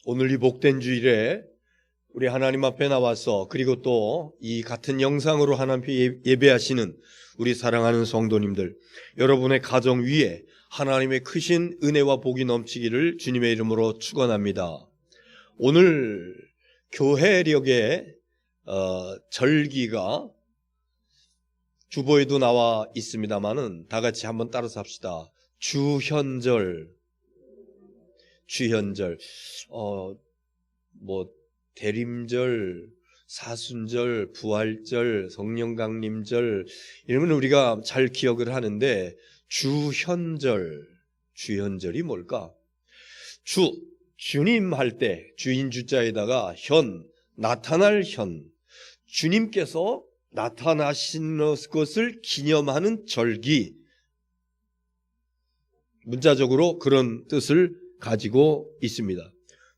오늘 이 복된 주일에 우리 하나님 앞에 나와서 그리고 또 이 같은 영상으로 하나님 앞에 예배하시는 우리 사랑하는 성도님들, 여러분의 가정 위에 하나님의 크신 은혜와 복이 넘치기를 주님의 이름으로 축원합니다. 오늘 교회력의 절기가 주보에도 나와 있습니다만은 다 같이 한번 따라서 합시다. 주현절. 대림절, 사순절, 부활절, 성령강림절 이러면 우리가 잘 기억을 하는데, 주현절이 뭘까? 주님 할 때 주인 주자에다가 나타날 주님께서 나타나시는 것을 기념하는 절기, 문자적으로 그런 뜻을 가지고 있습니다.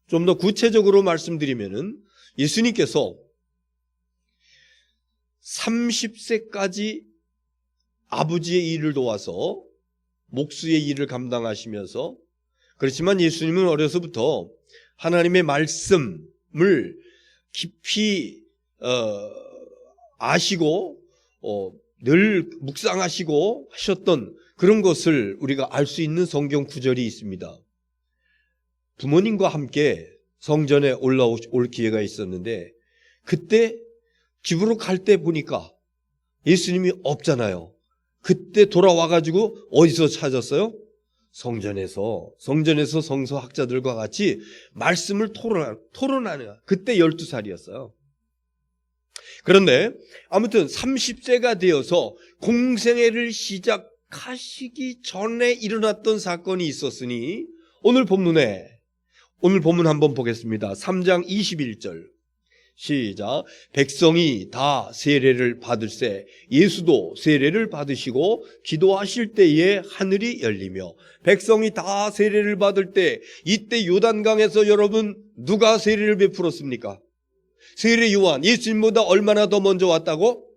좀 더 구체적으로 말씀드리면은 예수님께서 30세까지 아버지의 일을 도와서 목수의 일을 감당하시면서, 그렇지만 예수님은 어려서부터 하나님의 말씀을 깊이 아시고 늘 묵상하시고 하셨던 그런 것을 우리가 알 수 있는 성경 구절이 있습니다. 부모님과 함께 성전에 올라올 기회가 있었는데, 그때 집으로 갈 때 보니까 예수님이 없잖아요. 그때 돌아와가지고 어디서 찾았어요? 성전에서 성서학자들과 같이 말씀을 토론하는, 그때 12살이었어요. 그런데 아무튼 30세가 되어서 공생애를 시작하시기 전에 일어났던 사건이 있었으니, 오늘 본문 한번 보겠습니다. 3장 21절 시작. 백성이 다 세례를 받을세 예수도 세례를 받으시고 기도하실 때에 하늘이 열리며, 백성이 다 세례를 받을 때, 이때 요단강에서 여러분 누가 세례를 베풀었습니까? 세례 요한. 예수님보다 얼마나 더 먼저 왔다고?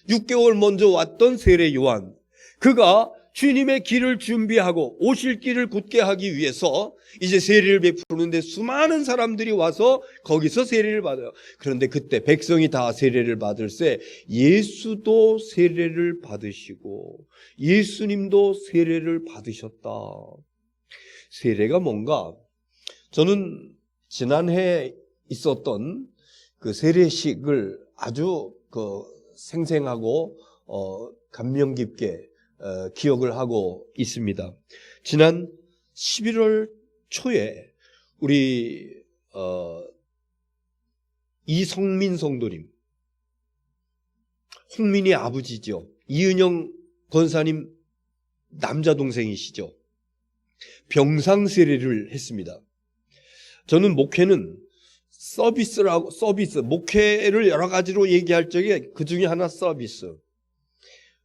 6개월 먼저 왔던 세례 요한. 그가 주님의 길을 준비하고 오실 길을 굳게 하기 위해서 이제 세례를 베푸는데 수많은 사람들이 와서 거기서 세례를 받아요. 그런데 그때 백성이 다 세례를 받을세 예수도 세례를 받으시고 예수님도 세례를 받으셨다. 세례가 뭔가? 저는 지난해 있었던 그 세례식을 아주 생생하고 감명 깊게 기억을 하고 있습니다. 지난 11월 초에 우리 이성민 성도님, 홍민이 아버지죠. 이은영 권사님 남자 동생이시죠. 병상 세례를 했습니다. 저는 목회는 목회를 여러 가지로 얘기할 적에 그 중에 하나 서비스.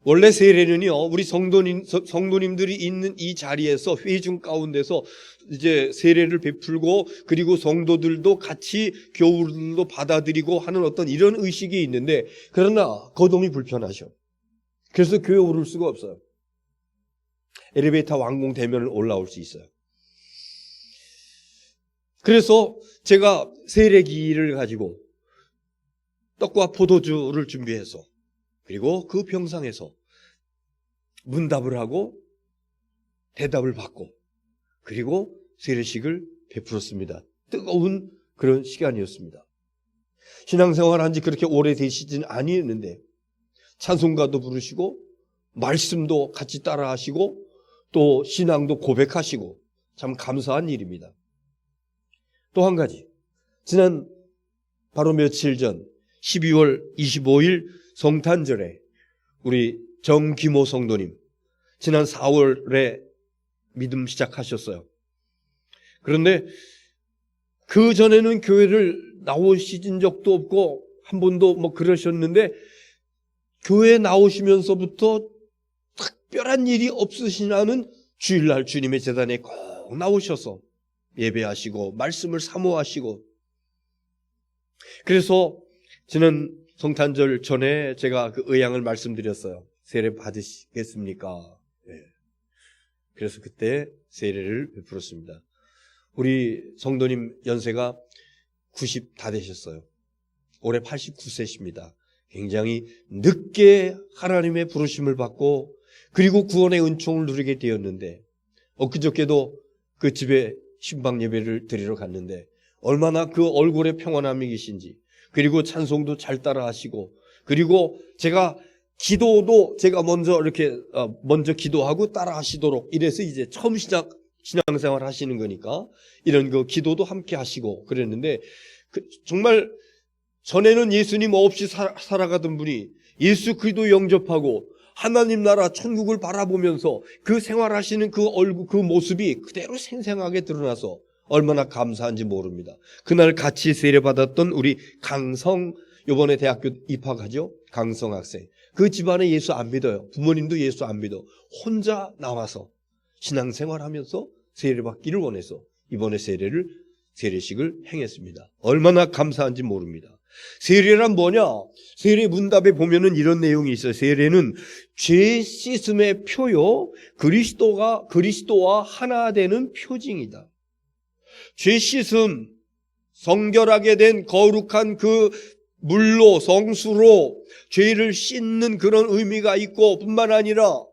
원래 세례는요, 우리 성도님들이 있는 이 자리에서 회중 가운데서 이제 세례를 베풀고, 그리고 성도들도 같이 교우들도 받아들이고 하는 어떤 이런 의식이 있는데, 그러나 거동이 불편하셔. 그래서 교회 오를 수가 없어요. 엘리베이터 완공되면 올라올 수 있어요. 그래서 제가 세례기를 가지고 떡과 포도주를 준비해서, 그리고 그 병상에서 문답을 하고 대답을 받고, 그리고 세례식을 베풀었습니다. 뜨거운 그런 시간이었습니다. 신앙생활 한지 그렇게 오래 되시지는 아니었는데 찬송가도 부르시고 말씀도 같이 따라 하시고 또 신앙도 고백하시고 참 감사한 일입니다. 또 한 가지, 지난 바로 며칠 전 12월 25일 성탄절에 우리 정기모 성도님 지난 4월에 믿음 시작하셨어요. 그런데 그 전에는 교회를 나오신 적도 없고 한 번도 그러셨는데, 교회 나오시면서부터 특별한 일이 없으시나는 주일날 주님의 제단에 꼭 나오셔서 예배하시고 말씀을 사모하시고, 그래서 지난 성탄절 전에 제가 그 의향을 말씀드렸어요. 세례 받으시겠습니까? 네. 그래서 그때 세례를 베풀었습니다. 우리 성도님 연세가 90 다 되셨어요. 올해 89세십니다. 굉장히 늦게 하나님의 부르심을 받고 그리고 구원의 은총을 누리게 되었는데 엊그저께도 그 집에 신방 예배를 드리러 갔는데 얼마나 그 얼굴에 평안함이 계신지, 그리고 찬송도 잘 따라 하시고, 그리고 제가 기도도 제가 먼저 기도하고 따라 하시도록 이래서 이제 처음 신앙생활 하시는 거니까 이런 그 기도도 함께 하시고 그랬는데 정말 전에는 예수님 없이 살아가던 분이 예수 그리스도 영접하고 하나님 나라 천국을 바라보면서 그 생활하시는 그 얼굴, 그 모습이 그대로 생생하게 드러나서 얼마나 감사한지 모릅니다. 그날 같이 세례받았던 우리 강성, 이번에 대학교 입학하죠? 강성 학생. 그 집안에 예수 안 믿어요. 부모님도 예수 안 믿어. 혼자 나와서 신앙생활하면서 세례받기를 원해서 이번에 세례식을 행했습니다. 얼마나 감사한지 모릅니다. 세례란 뭐냐? 세례 문답에 보면은 이런 내용이 있어요. 세례는 죄 씻음의 표요, 그리스도와 하나 되는 표징이다. 죄 씻음, 성결하게 된 거룩한 그 물로, 성수로 죄를 씻는 그런 의미가 있고, 뿐만 아니라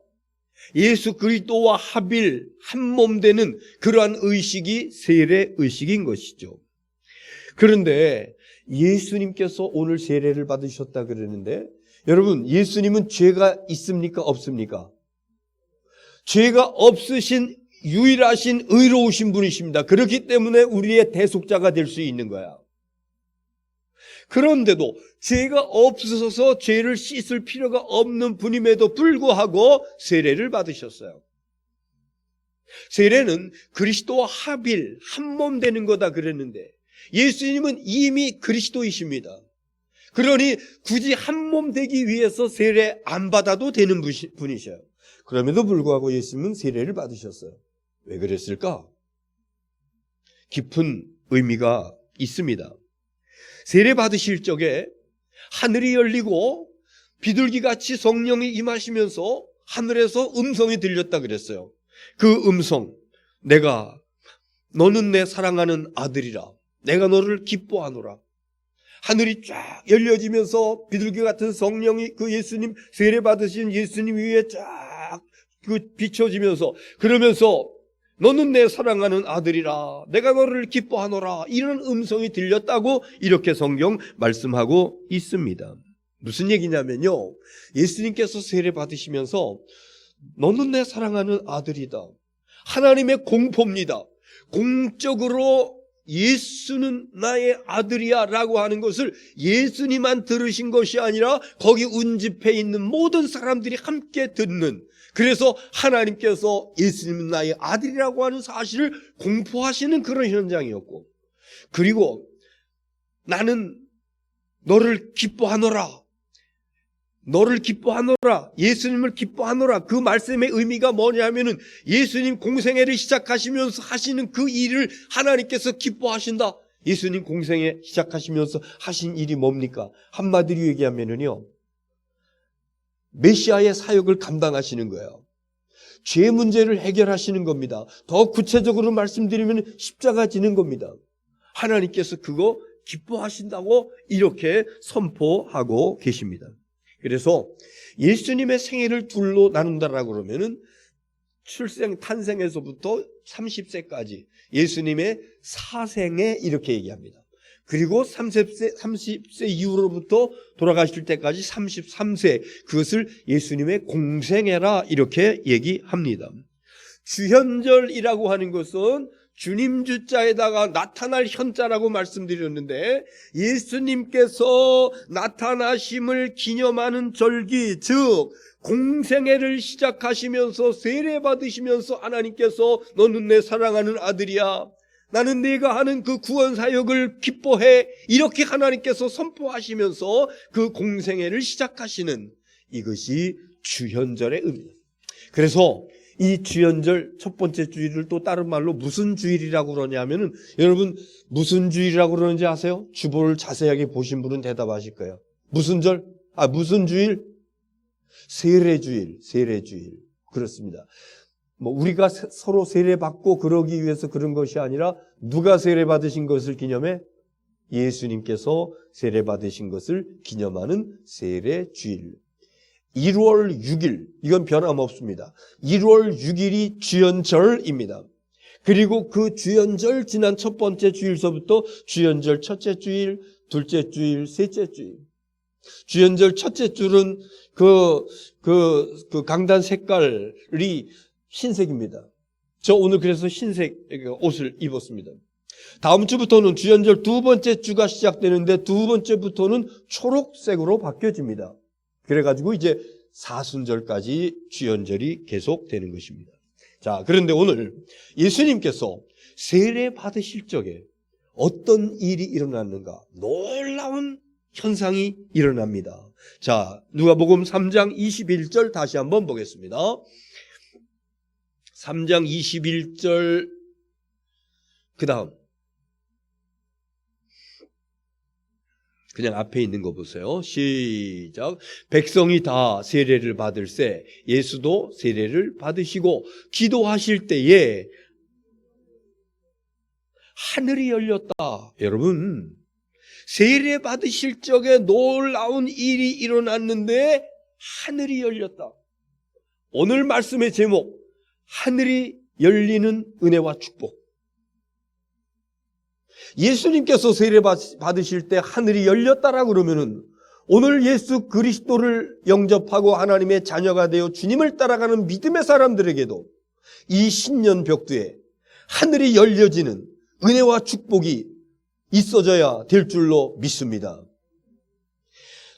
예수 그리스도와 합일, 한몸 되는 그러한 의식이 세례 의식인 것이죠. 그런데 예수님께서 오늘 세례를 받으셨다 그러는데, 여러분, 예수님은 죄가 있습니까? 없습니까? 죄가 없으신 유일하신 의로우신 분이십니다. 그렇기 때문에 우리의 대속자가 될 수 있는 거야. 그런데도 죄가 없어서 죄를 씻을 필요가 없는 분임에도 불구하고 세례를 받으셨어요. 세례는 그리스도와 합일, 한몸 되는 거다 그랬는데 예수님은 이미 그리스도이십니다. 그러니 굳이 한몸 되기 위해서 세례 안 받아도 되는 분이셔요. 그럼에도 불구하고 예수님은 세례를 받으셨어요. 왜 그랬을까? 깊은 의미가 있습니다. 세례 받으실 적에 하늘이 열리고 비둘기같이 성령이 임하시면서 하늘에서 음성이 들렸다 그랬어요. 그 음성, 너는 내 사랑하는 아들이라, 내가 너를 기뻐하노라. 하늘이 쫙 열려지면서 비둘기 같은 성령이 그 예수님, 세례 받으신 예수님 위에 쫙 비춰지면서, 그러면서 너는 내 사랑하는 아들이라, 내가 너를 기뻐하노라, 이런 음성이 들렸다고 이렇게 성경 말씀하고 있습니다. 무슨 얘기냐면요, 예수님께서 세례 받으시면서 너는 내 사랑하는 아들이다, 하나님의 공포입니다. 공적으로 예수는 나의 아들이야 라고 하는 것을 예수님만 들으신 것이 아니라 거기 운집해 있는 모든 사람들이 함께 듣는, 그래서 하나님께서 예수님은 나의 아들이라고 하는 사실을 공포하시는 그런 현장이었고, 그리고 나는 너를 기뻐하노라, 예수님을 기뻐하노라. 그 말씀의 의미가 뭐냐면은 예수님 공생애를 시작하시면서 하시는 그 일을 하나님께서 기뻐하신다. 예수님 공생애 시작하시면서 하신 일이 뭡니까? 한마디로 얘기하면은요, 메시아의 사역을 감당하시는 거예요. 죄 문제를 해결하시는 겁니다. 더 구체적으로 말씀드리면 십자가 지는 겁니다. 하나님께서 그거 기뻐하신다고 이렇게 선포하고 계십니다. 그래서 예수님의 생애를 둘로 나눈다라고 그러면은 탄생에서부터 30세까지 예수님의 사생애 이렇게 얘기합니다. 그리고 30세 이후로부터 돌아가실 때까지 33세, 그것을 예수님의 공생애라 이렇게 얘기합니다. 주현절이라고 하는 것은 주님 주자에다가 나타날 현자라고 말씀드렸는데, 예수님께서 나타나심을 기념하는 절기, 즉 공생애를 시작하시면서 세례 받으시면서 하나님께서 너는 내 사랑하는 아들이야, 나는 내가 하는 그 구원 사역을 기뻐해, 이렇게 하나님께서 선포하시면서 그 공생애를 시작하시는, 이것이 주현절의 의미입니다. 그래서 이 주현절 첫 번째 주일을 또 다른 말로 무슨 주일이라고 그러냐면은, 여러분 무슨 주일이라고 그러는지 아세요? 주보를 자세하게 보신 분은 대답하실 거예요. 무슨 주일? 세례주일. 그렇습니다. 뭐 우리가 서로 세례받고 그러기 위해서 그런 것이 아니라 누가 세례받으신 것을 기념해? 예수님께서 세례받으신 것을 기념하는 세례주일. 1월 6일, 이건 변함없습니다. 1월 6일이 주연절입니다. 그리고 그 주연절 지난 첫 번째 주일서부터 주연절 첫째 주일, 둘째 주일, 셋째 주일. 주연절 첫째 줄은 그 강단 색깔이 흰색입니다. 저 오늘 그래서 흰색 옷을 입었습니다. 다음 주부터는 주연절 두 번째 주가 시작되는데 두 번째부터는 초록색으로 바뀌어집니다. 그래가지고 이제 사순절까지 주연절이 계속되는 것입니다. 자, 그런데 오늘 예수님께서 세례 받으실 적에 어떤 일이 일어났는가? 놀라운 현상이 일어납니다. 자, 누가복음 3장 21절 다시 한번 보겠습니다. 3장 21절 그 다음 그냥 앞에 있는 거 보세요. 시작. 백성이 다 세례를 받을세 예수도 세례를 받으시고 기도하실 때에 하늘이 열렸다. 여러분, 세례 받으실 적에 놀라운 일이 일어났는데 하늘이 열렸다. 오늘 말씀의 제목, 하늘이 열리는 은혜와 축복. 예수님께서 세례 받으실 때 하늘이 열렸다라고 그러면은 오늘 예수 그리스도를 영접하고 하나님의 자녀가 되어 주님을 따라가는 믿음의 사람들에게도 이 신년 벽두에 하늘이 열려지는 은혜와 축복이 있어져야 될 줄로 믿습니다.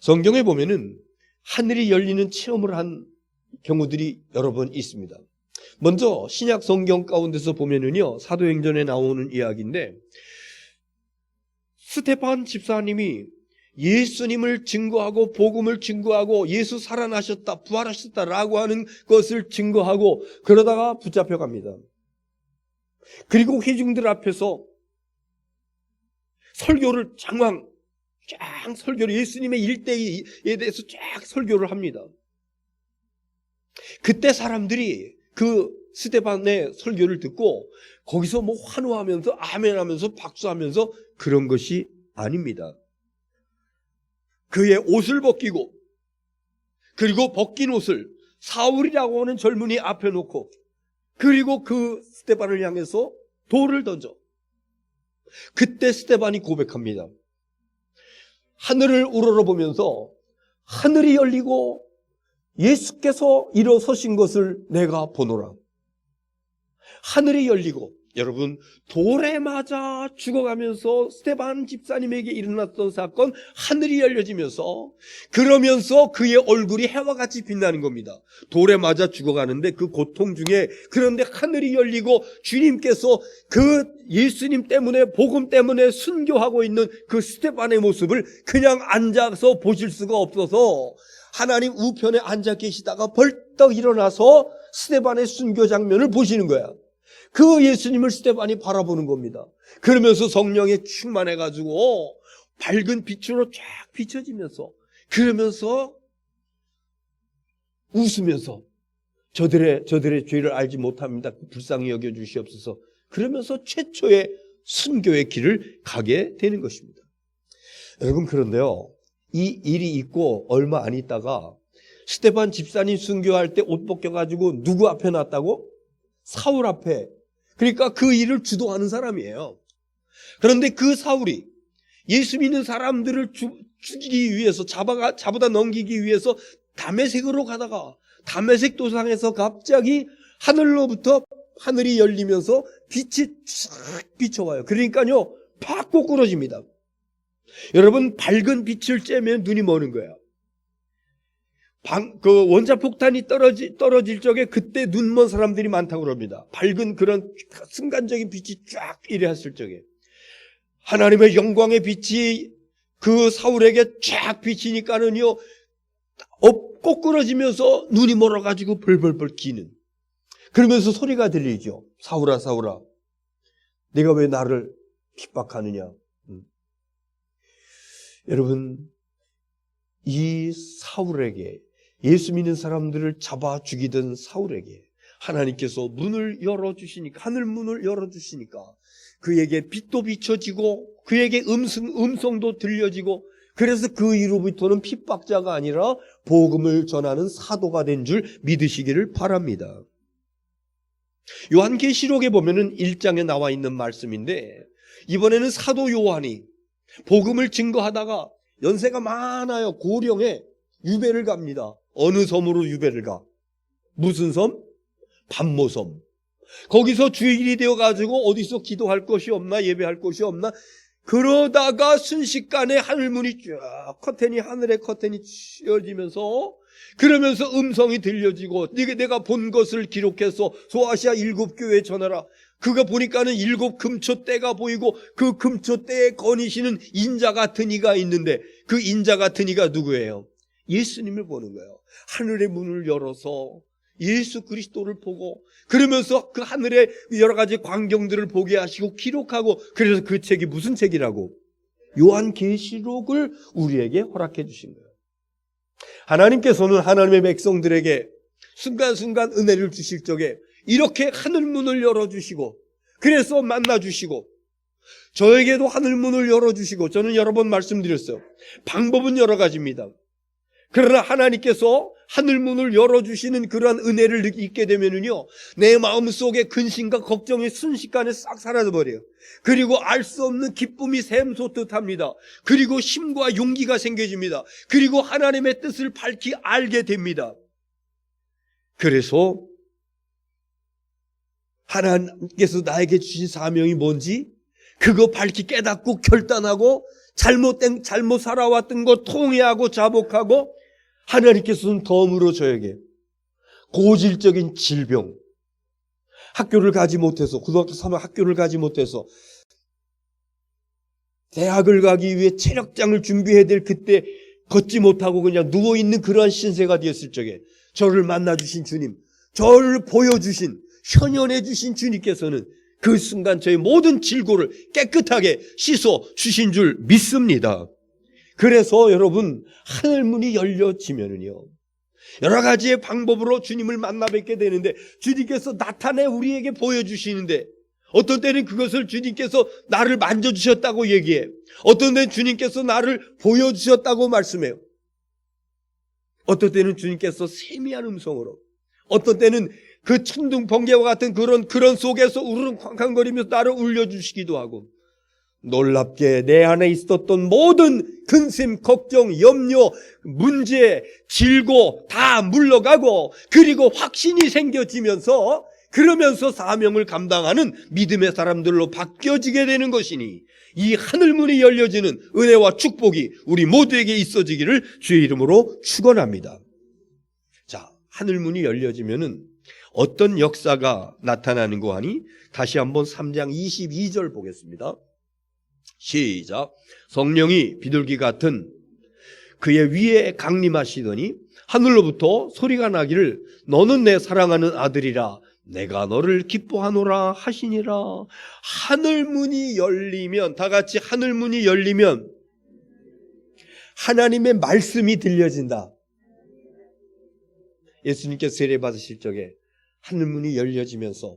성경에 보면은 하늘이 열리는 체험을 한 경우들이 여러 번 있습니다. 먼저 신약 성경 가운데서 보면은요, 사도행전에 나오는 이야기인데 스데반 집사님이 예수님을 증거하고 복음을 증거하고 예수 살아나셨다, 부활하셨다라고 하는 것을 증거하고 그러다가 붙잡혀 갑니다. 그리고 회중들 앞에서 설교를 설교를 예수님의 일대에 대해서 쫙 설교를 합니다. 그때 사람들이 그 스데반의 설교를 듣고 거기서 뭐 환호하면서 아멘하면서 박수하면서 그런 것이 아닙니다. 그의 옷을 벗기고 그리고 벗긴 옷을 사울이라고 하는 젊은이 앞에 놓고 그리고 그 스데반을 향해서 돌을 던져. 그때 스데반이 고백합니다. 하늘을 우러러보면서 하늘이 열리고 예수께서 일어서신 것을 내가 보노라. 하늘이 열리고 여러분, 돌에 맞아 죽어가면서 스데반 집사님에게 일어났던 사건, 하늘이 열려지면서 그러면서 그의 얼굴이 해와 같이 빛나는 겁니다. 돌에 맞아 죽어가는데 그 고통 중에 그런데 하늘이 열리고 주님께서 그 예수님 때문에 복음 때문에 순교하고 있는 그 스데반의 모습을 그냥 앉아서 보실 수가 없어서 하나님 우편에 앉아 계시다가 벌떡 일어나서 스데반의 순교 장면을 보시는 거야. 그 예수님을 스데반이 바라보는 겁니다. 그러면서 성령에 충만해가지고 밝은 빛으로 쫙 비춰지면서 그러면서 웃으면서 저들의 죄를 알지 못합니다. 불쌍히 여겨주시옵소서. 그러면서 최초의 순교의 길을 가게 되는 것입니다. 여러분, 그런데요, 이 일이 있고 얼마 안 있다가 스데반 집사님 순교할 때 옷 벗겨가지고 누구 앞에 놨다고? 사울 앞에. 그러니까 그 일을 주도하는 사람이에요. 그런데 그 사울이 예수 믿는 사람들을 죽이기 위해서 잡아다 넘기기 위해서 다메섹으로 가다가 다메섹 도상에서 갑자기 하늘로부터 하늘이 열리면서 빛이 쫙 비춰와요. 그러니까요, 팍 꼬꾸러집니다. 여러분, 밝은 빛을 쬐면 눈이 머는 거야. 그 원자폭탄이 떨어질 적에 그때 눈먼 사람들이 많다고 그럽니다. 밝은 그런 순간적인 빛이 쫙 이래 했을 적에 하나님의 영광의 빛이 그 사울에게 쫙 비치니까는요, 꼬꾸러지면서 눈이 멀어가지고 벌벌벌 기는. 그러면서 소리가 들리죠. 사울아, 사울아, 네가 왜 나를 핍박하느냐. 여러분, 이 사울에게, 예수 믿는 사람들을 잡아 죽이던 사울에게 하나님께서 문을 열어주시니까, 하늘 문을 열어주시니까 그에게 빛도 비춰지고 그에게 음성도 들려지고, 그래서 그 이후로부터는 핍박자가 아니라 복음을 전하는 사도가 된 줄 믿으시기를 바랍니다. 요한계시록에 보면은 1장에 나와 있는 말씀인데, 이번에는 사도 요한이 복음을 증거하다가 연세가 많아요. 고령에 유배를 갑니다. 어느 섬으로 유배를 가? 무슨 섬? 반모섬. 거기서 주일이 되어가지고 어디서 기도할 것이 없나, 예배할 것이 없나, 그러다가 순식간에 하늘문이 쫙, 하늘의 커튼이 씌어지면서, 그러면서 음성이 들려지고, 내가 본 것을 기록해서 소아시아 7교회에 전하라. 그거 보니까는 7 금초대가 보이고, 그 금초대에 거니시는 인자 같은 이가 있는데, 그 인자 같은 이가 누구예요? 예수님을 보는 거예요. 하늘의 문을 열어서 예수 그리스도를 보고, 그러면서 그 하늘의 여러 가지 광경들을 보게 하시고 기록하고, 그래서 그 책이 무슨 책이라고? 요한계시록을 우리에게 허락해 주신 거예요. 하나님께서는 하나님의 백성들에게 순간순간 은혜를 주실 적에 이렇게 하늘문을 열어주시고, 그래서 만나주시고, 저에게도 하늘문을 열어주시고, 저는 여러 번 말씀드렸어요. 방법은 여러 가지입니다. 그러나 하나님께서 하늘문을 열어주시는 그러한 은혜를 잊게 되면은요, 내 마음속에 근심과 걱정이 순식간에 싹 사라져버려요. 그리고 알 수 없는 기쁨이 샘솟듯 합니다. 그리고 힘과 용기가 생겨집니다. 그리고 하나님의 뜻을 밝히 알게 됩니다. 그래서 하나님께서 나에게 주신 사명이 뭔지 그거 밝히 깨닫고 결단하고, 잘못 살아왔던 거 통회하고 자복하고, 하나님께서는 덤으로 저에게 고질적인 질병, 학교를 가지 못해서, 고등학교 3학 학교를 가지 못해서 대학을 가기 위해 체력장을 준비해야 될 그때 걷지 못하고 그냥 누워있는 그러한 신세가 되었을 적에 저를 만나주신 주님, 저를 보여주신, 현현해주신 주님께서는 그 순간 저의 모든 질고를 깨끗하게 씻어 주신 줄 믿습니다. 그래서 여러분, 하늘문이 열려지면은요, 여러 가지의 방법으로 주님을 만나 뵙게 되는데, 주님께서 나타내 우리에게 보여주시는데, 어떤 때는 그것을 주님께서 나를 만져주셨다고 얘기해. 어떤 때는 주님께서 나를 보여주셨다고 말씀해요. 어떤 때는 주님께서 세미한 음성으로, 어떤 때는 그 천둥 번개와 같은 그런 속에서 우르릉 쾅쾅거리면서 나를 울려주시기도 하고, 놀랍게 내 안에 있었던 모든 근심, 걱정, 염려, 문제, 질고 다 물러가고, 그리고 확신이 생겨지면서, 그러면서 사명을 감당하는 믿음의 사람들로 바뀌어지게 되는 것이니, 이 하늘문이 열려지는 은혜와 축복이 우리 모두에게 있어지기를 주의 이름으로 축원합니다. 자, 하늘문이 열려지면은 어떤 역사가 나타나는 거 하니? 다시 한번 3장 22절 보겠습니다. 시작. 성령이 비둘기 같은 그의 위에 강림하시더니 하늘로부터 소리가 나기를 너는 내 사랑하는 아들이라 내가 너를 기뻐하노라 하시니라. 하늘문이 열리면, 다 같이 하늘문이 열리면 하나님의 말씀이 들려진다. 예수님께서 세례 받으실 적에 하늘문이 열려지면서,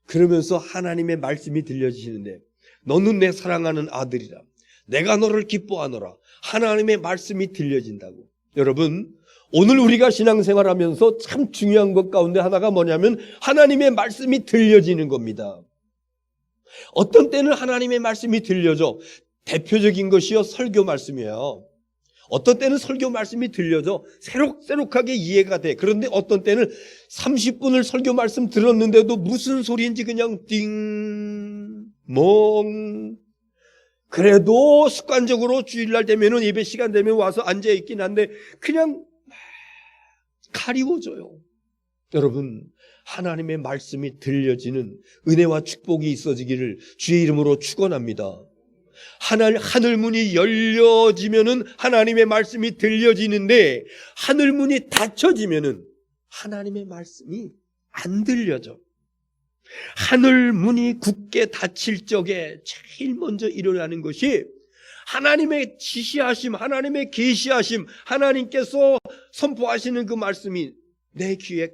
그러면서 하나님의 말씀이 들려지시는데, 너는 내 사랑하는 아들이라 내가 너를 기뻐하노라, 하나님의 말씀이 들려진다고. 여러분, 오늘 우리가 신앙생활하면서 참 중요한 것 가운데 하나가 뭐냐면 하나님의 말씀이 들려지는 겁니다. 어떤 때는 하나님의 말씀이 들려져. 대표적인 것이요, 설교 말씀이에요. 어떤 때는 설교 말씀이 들려져 새록새록하게 이해가 돼. 그런데 어떤 때는 30분을 설교 말씀 들었는데도 무슨 소리인지 그냥 멍. 그래도 습관적으로 주일날 되면은, 예배 시간 되면 와서 앉아 있긴 한데 그냥 가리워져요. 여러분, 하나님의 말씀이 들려지는 은혜와 축복이 있어지기를 주의 이름으로 축원합니다. 하늘문이 열려지면은 하나님의 말씀이 들려지는데, 하늘문이 닫혀지면은 하나님의 말씀이 안 들려져. 하늘문이 굳게 닫힐 적에 제일 먼저 일어나는 것이 하나님의 지시하심, 하나님의 계시하심, 하나님께서 선포하시는 그 말씀이 내 귀에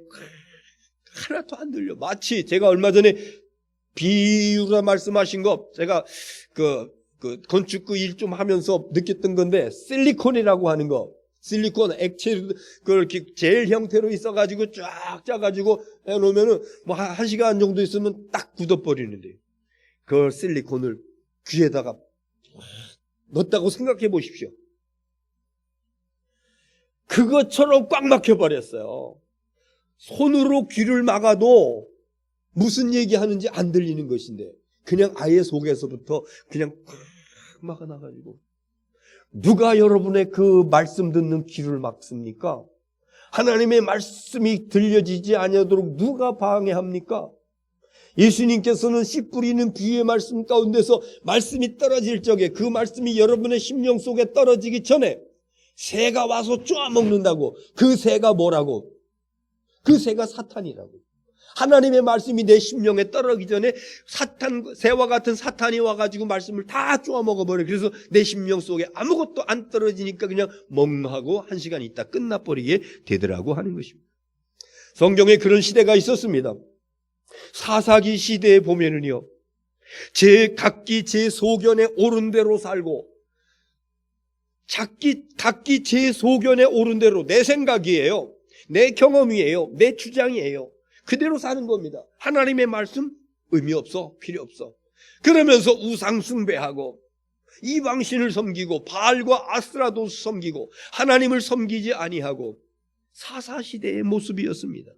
하나도 안 들려. 마치 제가 얼마 전에 비유라 말씀하신 거, 제가 그 건축 일 좀 하면서 느꼈던 건데, 실리콘이라고 하는 거, 실리콘 액체, 그렇게 젤 형태로 있어가지고 쫙 짜가지고 해놓으면은 뭐 한 시간 정도 있으면 딱 굳어버리는데, 그 실리콘을 귀에다가 넣었다고 생각해 보십시오. 그것처럼 꽉 막혀버렸어요. 손으로 귀를 막아도 무슨 얘기하는지 안 들리는 것인데, 그냥 아예 속에서부터 그냥 꽉 막아놔가지고, 누가 여러분의 그 말씀 듣는 귀를 막습니까? 하나님의 말씀이 들려지지 아니하도록 누가 방해합니까? 예수님께서는 씨 뿌리는 비유의 말씀 가운데서 말씀이 떨어질 적에, 그 말씀이 여러분의 심령 속에 떨어지기 전에 새가 와서 쪼아먹는다고. 그 새가 뭐라고? 그 새가 사탄이라고. 하나님의 말씀이 내 심령에 떨어지기 전에 새와 같은 사탄이 와가지고 말씀을 다 쪼아먹어버려요. 그래서 내 심령 속에 아무것도 안 떨어지니까 그냥 멍하고 한 시간 있다 끝나버리게 되더라고 하는 것입니다. 성경에 그런 시대가 있었습니다. 사사기 시대에 보면은요, 각기 제 소견에 옳은 대로 살고, 각기 제 소견에 옳은 대로, 내 생각이에요, 내 경험이에요, 내 주장이에요, 그대로 사는 겁니다. 하나님의 말씀 의미 없어, 필요 없어. 그러면서 우상 숭배하고 이방신을 섬기고 바알과 아스라도 섬기고 하나님을 섬기지 아니하고, 사사시대의 모습이었습니다.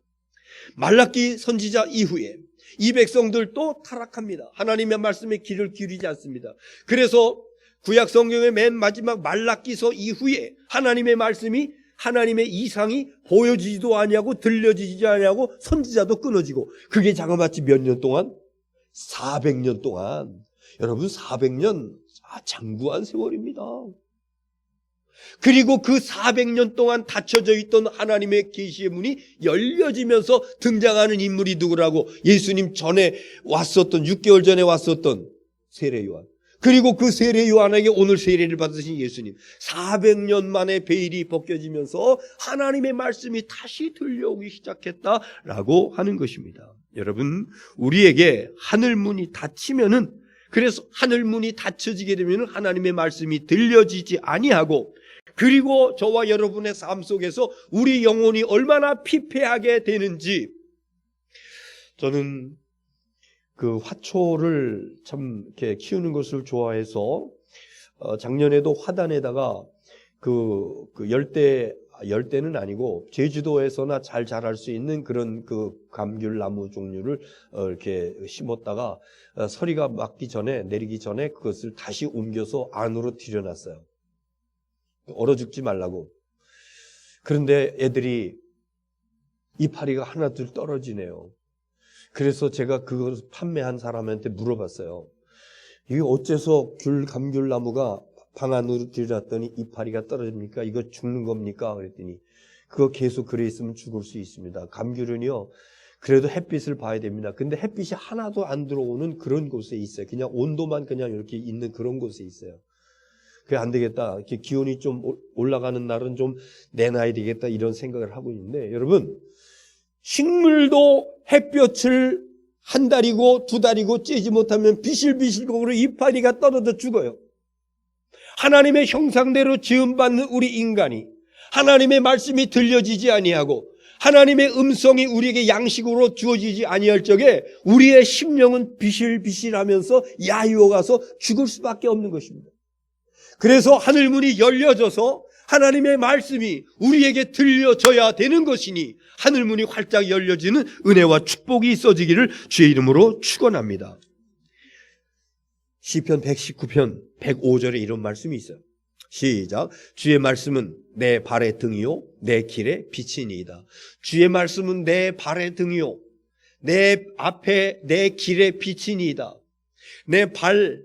말라기 선지자 이후에 이 백성들 또 타락합니다. 하나님의 말씀에 귀를 기울이지 않습니다. 그래서 구약 성경의 맨 마지막 말라기서 이후에 하나님의 말씀이, 하나님의 이상이 보여지지도 아니하고 들려지지 아니하고 선지자도 끊어지고, 그게 자그마치 몇 년 동안? 400년 동안. 여러분, 400년 장구한 세월입니다. 그리고 그 400년 동안 닫혀져 있던 하나님의 계시의 문이 열려지면서 등장하는 인물이 누구라고? 예수님 전에 왔었던, 6개월 전에 왔었던 세례 요한. 그리고 그 세례 요한에게 오늘 세례를 받으신 예수님. 400년 만에 베일이 벗겨지면서 하나님의 말씀이 다시 들려오기 시작했다라고 하는 것입니다. 여러분, 우리에게 하늘 문이 닫히면은, 그래서 하늘 문이 닫혀지게 되면 하나님의 말씀이 들려지지 아니하고, 그리고 저와 여러분의 삶 속에서 우리 영혼이 얼마나 피폐하게 되는지, 저는 그 화초를 참 이렇게 키우는 것을 좋아해서 작년에도 화단에다가 열대는 아니고 제주도에서나 잘 자랄 수 있는 그런 그 감귤나무 종류를 이렇게 심었다가 서리가 내리기 전에 그것을 다시 옮겨서 안으로 들여놨어요. 얼어 죽지 말라고. 그런데 애들이 이파리가 하나둘 떨어지네요. 그래서 제가 그걸 판매한 사람한테 물어봤어요. 이게 어째서 감귤나무가 방 안으로 들여놨더니 이파리가 떨어집니까? 이거 죽는 겁니까? 그랬더니 그거 계속 그래 있으면 죽을 수 있습니다. 감귤은요, 그래도 햇빛을 봐야 됩니다. 근데 햇빛이 하나도 안 들어오는 그런 곳에 있어요. 그냥 온도만 그냥 이렇게 있는 그런 곳에 있어요. 그래, 안 되겠다. 이렇게 기온이 좀 올라가는 날은 좀 내놔야 되겠다, 이런 생각을 하고 있는데, 여러분, 식물도 햇볕을 한 달이고 두 달이고 쬐지 못하면 비실비실거리고 이파리가 떨어져 죽어요. 하나님의 형상대로 지음받는 우리 인간이 하나님의 말씀이 들려지지 아니하고 하나님의 음성이 우리에게 양식으로 주어지지 아니할 적에 우리의 심령은 비실비실하면서 야유어가서 죽을 수밖에 없는 것입니다. 그래서 하늘문이 열려져서 하나님의 말씀이 우리에게 들려져야 되는 것이니 하늘문이 활짝 열려지는 은혜와 축복이 있어지기를 주의 이름으로 축원합니다. 시편 119편 105절에 이런 말씀이 있어요. 시작. 주의 말씀은 내 발의 등이요 내 길의 빛이니이다. 주의 말씀은 내 발의 등이요 내 앞에 내 길의 빛이니이다. 내 발,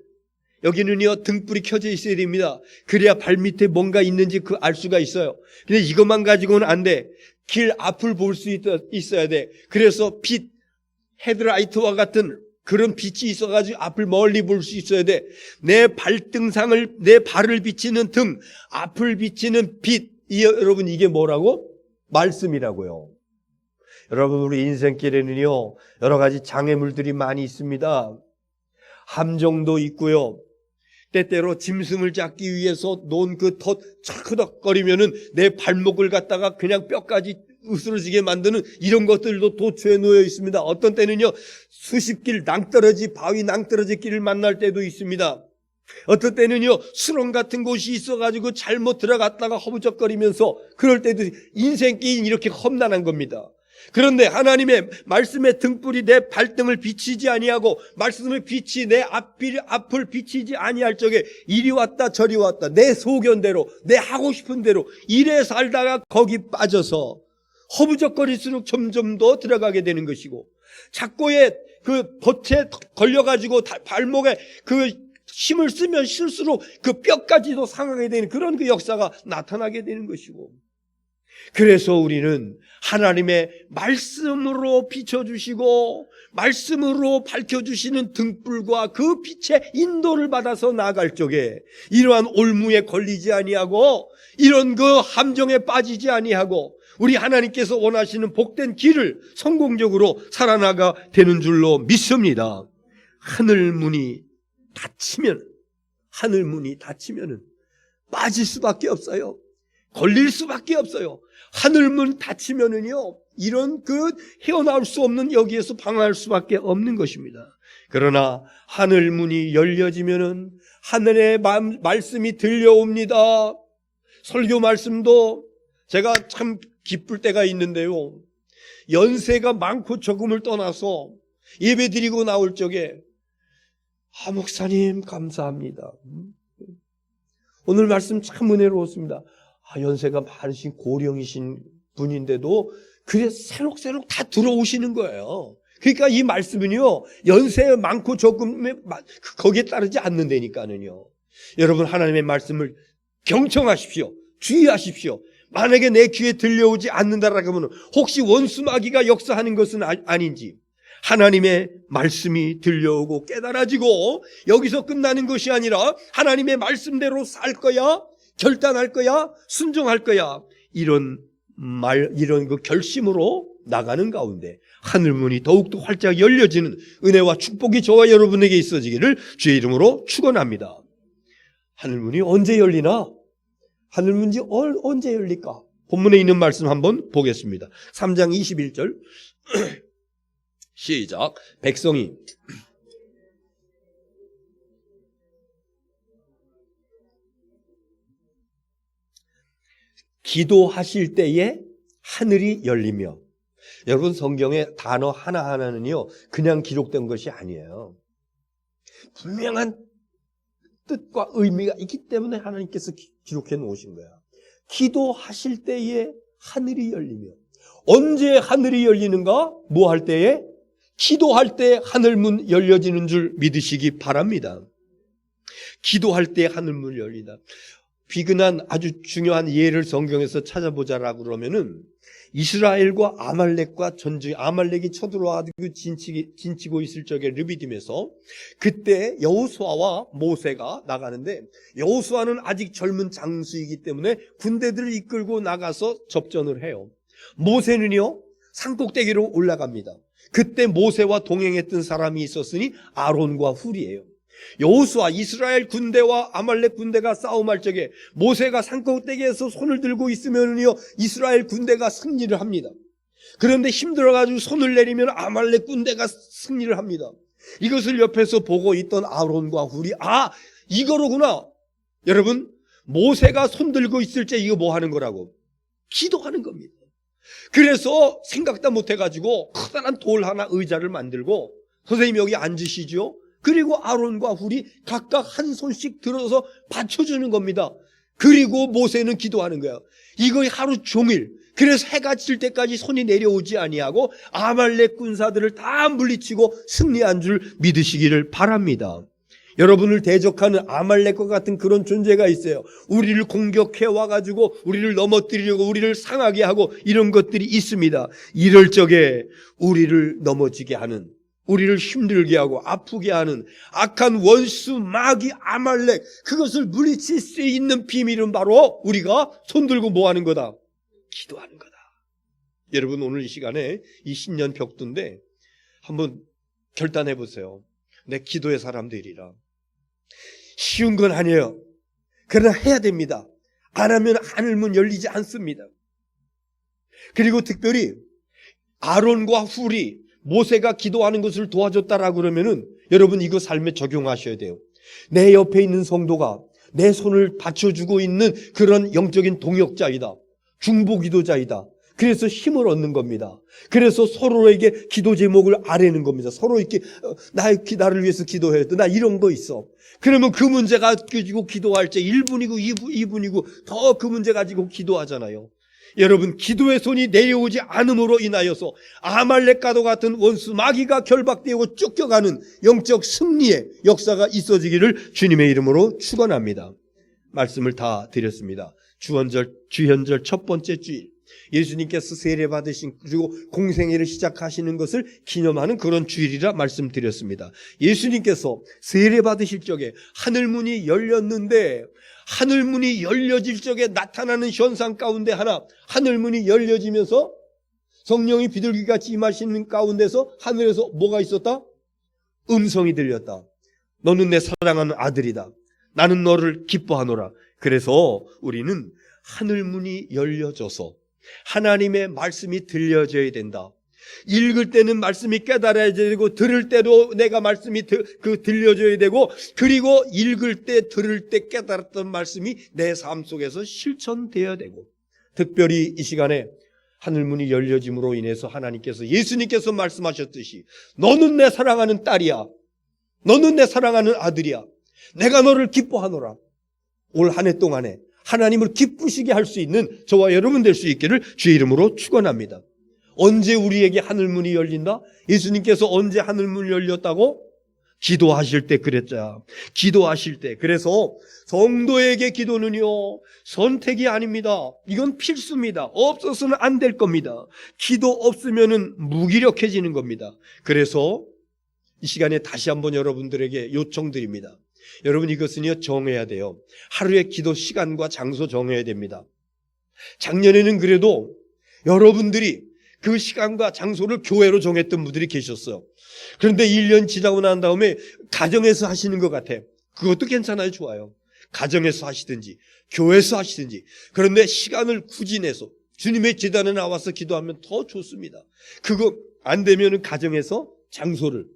여기는요 등불이 켜져 있어야 됩니다. 그래야 발 밑에 뭔가 있는지 그 알 수가 있어요. 근데 이것만 가지고는 안 돼. 길 앞을 볼 수 있어야 돼. 그래서 빛, 헤드라이트와 같은 그런 빛이 있어가지고 앞을 멀리 볼 수 있어야 돼. 내 발등상을, 내 발을 비치는 등, 앞을 비치는 빛. 여러분, 이게 뭐라고? 말씀이라고요. 여러분, 우리 인생길에는요, 여러 가지 장애물들이 많이 있습니다. 함정도 있고요. 때때로 짐승을 잡기 위해서 놓은 그 덫 차크덕거리면은 내 발목을 갖다가 그냥 뼈까지 으스러지게 만드는 이런 것들도 도처에 놓여 있습니다. 어떤 때는요, 수십 길 낭떠러지, 바위 낭떠러지 길을 만날 때도 있습니다. 어떤 때는요, 수렁 같은 곳이 있어가지고 잘못 들어갔다가 허부적거리면서 그럴 때도 인생길이 이렇게 험난한 겁니다. 그런데 하나님의 말씀의 등불이 내 발등을 비치지 아니하고 말씀의 빛이 내 앞을 비치지 아니할 적에 이리 왔다 저리 왔다 내 소견대로 내 하고 싶은 대로 이래 살다가 거기 빠져서 허부적거릴수록 점점 더 들어가게 되는 것이고, 착고의 그 덫에 걸려가지고 발목에 그 힘을 쓰면 쓸수록 그 뼈까지도 상하게 되는 그런 그 역사가 나타나게 되는 것이고, 그래서 우리는 하나님의 말씀으로 비춰주시고 말씀으로 밝혀주시는 등불과 그 빛의 인도를 받아서 나아갈 적에 이러한 올무에 걸리지 아니하고 이런 그 함정에 빠지지 아니하고 우리 하나님께서 원하시는 복된 길을 성공적으로 살아나가 되는 줄로 믿습니다. 하늘문이 닫히면은 빠질 수밖에 없어요. 걸릴 수밖에 없어요. 하늘문 닫히면은요, 이런 그 헤어나올 수 없는 여기에서 방황할 수밖에 없는 것입니다. 그러나 하늘문이 열려지면은 하늘의 말씀이 들려옵니다. 설교 말씀도 제가 참 기쁠 때가 있는데요, 연세가 많고 적음을 떠나서 예배 드리고 나올 적에 목사님 감사합니다. 오늘 말씀 참 은혜로웠습니다. 연세가 많으신 고령이신 분인데도 그래 새록새록 다 들어오시는 거예요. 그러니까 이 말씀은요, 연세 많고 적음에 거기에 따르지 않는다니까는요. 여러분, 하나님의 말씀을 경청하십시오. 주의하십시오. 만약에 내 귀에 들려오지 않는다라고 하면 혹시 원수 마귀가 역사하는 것은 아닌지, 하나님의 말씀이 들려오고 깨달아지고 여기서 끝나는 것이 아니라 하나님의 말씀대로 살 거야, 결단할 거야, 순종할 거야, 이런 그 결심으로 나가는 가운데 하늘문이 더욱더 활짝 열려지는 은혜와 축복이 저와 여러분에게 있어지기를 주의 이름으로 축원합니다. 하늘문이 언제 열리나? 하늘문이 언제 열릴까? 본문에 있는 말씀 한번 보겠습니다. 3장 21절 시작. 백성이 기도하실 때에 하늘이 열리며, 여러분, 성경의 단어 하나하나는요 그냥 기록된 것이 아니에요. 분명한 뜻과 의미가 있기 때문에 하나님께서 기록해 놓으신 거야. 기도하실 때에 하늘이 열리며, 언제 하늘이 열리는가? 뭐 할 때에? 기도할 때 하늘문 열려지는 줄 믿으시기 바랍니다. 기도할 때 하늘문 열리다. 비근한 아주 중요한 예를 성경에서 찾아보자라고 그러면은 이스라엘과 아말렉과 전쟁, 아말렉이 쳐들어와가지고 진치고 있을 적에 르비딤에서 그때 여호수아와 모세가 나가는데, 여호수아는 아직 젊은 장수이기 때문에 군대들을 이끌고 나가서 접전을 해요. 모세는요 산꼭대기로 올라갑니다. 그때 모세와 동행했던 사람이 있었으니 아론과 훌이에요. 여호수아, 이스라엘 군대와 아말렉 군대가 싸움할 적에 모세가 산꼭대기에서 손을 들고 있으면요 이스라엘 군대가 승리를 합니다. 그런데 힘들어가지고 손을 내리면 아말렉 군대가 승리를 합니다. 이것을 옆에서 보고 있던 아론과 훌이 이거로구나. 여러분, 모세가 손 들고 있을 때 이거 뭐 하는 거라고? 기도하는 겁니다. 그래서 생각도 못해가지고 커다란 돌 하나 의자를 만들고, 선생님 여기 앉으시죠? 그리고 아론과 훌이 각각 한 손씩 들어서 받쳐주는 겁니다. 그리고 모세는 기도하는 거예요. 이거 하루 종일. 그래서 해가 질 때까지 손이 내려오지 아니하고 아말렉 군사들을 다 물리치고 승리한 줄 믿으시기를 바랍니다. 여러분을 대적하는 아말렉과 같은 그런 존재가 있어요. 우리를 공격해 와가지고 우리를 넘어뜨리려고 우리를 상하게 하고 이런 것들이 있습니다. 이럴 적에 우리를 넘어지게 하는, 우리를 힘들게 하고 아프게 하는 악한 원수 마귀 아말렉, 그것을 물리칠 수 있는 비밀은 바로 우리가 손들고 뭐 하는 거다? 기도하는 거다. 여러분 오늘 이 시간에 이 신년 벽두인데 한번 결단해 보세요. 내 기도의 사람 되리라. 쉬운 건 아니에요. 그러나 해야 됩니다. 안 하면 하늘문 열리지 않습니다. 그리고 특별히 아론과 훌이 모세가 기도하는 것을 도와줬다라고 그러면은 여러분 이거 삶에 적용하셔야 돼요. 내 옆에 있는 성도가 내 손을 받쳐주고 있는 그런 영적인 동역자이다. 중보기도자이다. 그래서 힘을 얻는 겁니다. 그래서 서로에게 기도 제목을 아뢰는 겁니다. 서로 이렇게 나를 위해서 기도해야 돼. 나 이런 거 있어. 그러면 그 문제 가지고 기도할 때 1분이고 2분이고 더 그 문제 가지고 기도하잖아요. 여러분 기도의 손이 내려오지 않음으로 인하여서 아말렉과도 같은 원수 마귀가 결박되고 쫓겨가는 영적 승리의 역사가 있어지기를 주님의 이름으로 축원합니다. 말씀을 다 드렸습니다. 주현절 첫 번째 주일 예수님께서 세례 받으신 그리고 공생애를 시작하시는 것을 기념하는 그런 주일이라 말씀드렸습니다. 예수님께서 세례 받으실 적에 하늘문이 열렸는데 하늘문이 열려질 적에 나타나는 현상 가운데 하나, 하늘문이 열려지면서 성령이 비둘기같이 임하시는 가운데서 하늘에서 뭐가 있었다? 음성이 들렸다. 너는 내 사랑하는 아들이다. 나는 너를 기뻐하노라. 그래서 우리는 하늘문이 열려져서 하나님의 말씀이 들려져야 된다. 읽을 때는 말씀이 깨달아야 되고 들을 때도 내가 말씀이 들려져야 되고 그리고 읽을 때 들을 때 깨달았던 말씀이 내 삶 속에서 실천되어야 되고 특별히 이 시간에 하늘문이 열려짐으로 인해서 하나님께서 예수님께서 말씀하셨듯이 너는 내 사랑하는 딸이야. 너는 내 사랑하는 아들이야. 내가 너를 기뻐하노라. 올 한 해 동안에 하나님을 기쁘시게 할 수 있는 저와 여러분 될 수 있기를 주의 이름으로 축원합니다. 언제 우리에게 하늘문이 열린다? 예수님께서 언제 하늘문이 열렸다고? 기도하실 때 그랬죠. 기도하실 때. 그래서 성도에게 기도는요 선택이 아닙니다. 이건 필수입니다. 없어서는 안 될 겁니다. 기도 없으면은 무기력해지는 겁니다. 그래서 이 시간에 다시 한번 여러분들에게 요청드립니다. 여러분 이것은요 정해야 돼요. 하루의 기도 시간과 장소 정해야 됩니다. 작년에는 그래도 여러분들이 그 시간과 장소를 교회로 정했던 분들이 계셨어요. 그런데 1년 지나고 난 다음에 가정에서 하시는 것 같아. 그것도 괜찮아요. 좋아요. 가정에서 하시든지 교회에서 하시든지. 그런데 시간을 굳이 내서 주님의 제단에 나와서 기도하면 더 좋습니다. 그거 안 되면 가정에서 장소를,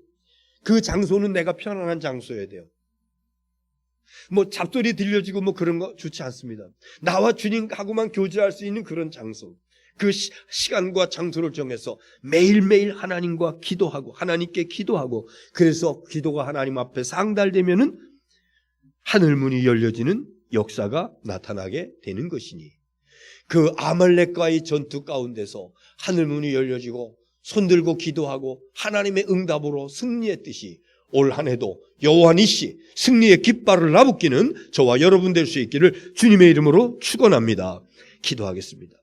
그 장소는 내가 편안한 장소여야 돼요. 뭐 잡소리 들려지고 뭐 그런 거 좋지 않습니다. 나와 주님하고만 교제할 수 있는 그런 장소, 그 시간과 장소를 정해서 매일매일 하나님과 기도하고 하나님께 기도하고 그래서 기도가 하나님 앞에 상달되면은 하늘문이 열려지는 역사가 나타나게 되는 것이니 그 아말렉과의 전투 가운데서 하늘문이 열려지고 손들고 기도하고 하나님의 응답으로 승리했듯이 올 한 해도 여호와 니시 승리의 깃발을 나붙기는 저와 여러분 될 수 있기를 주님의 이름으로 축원합니다. 기도하겠습니다.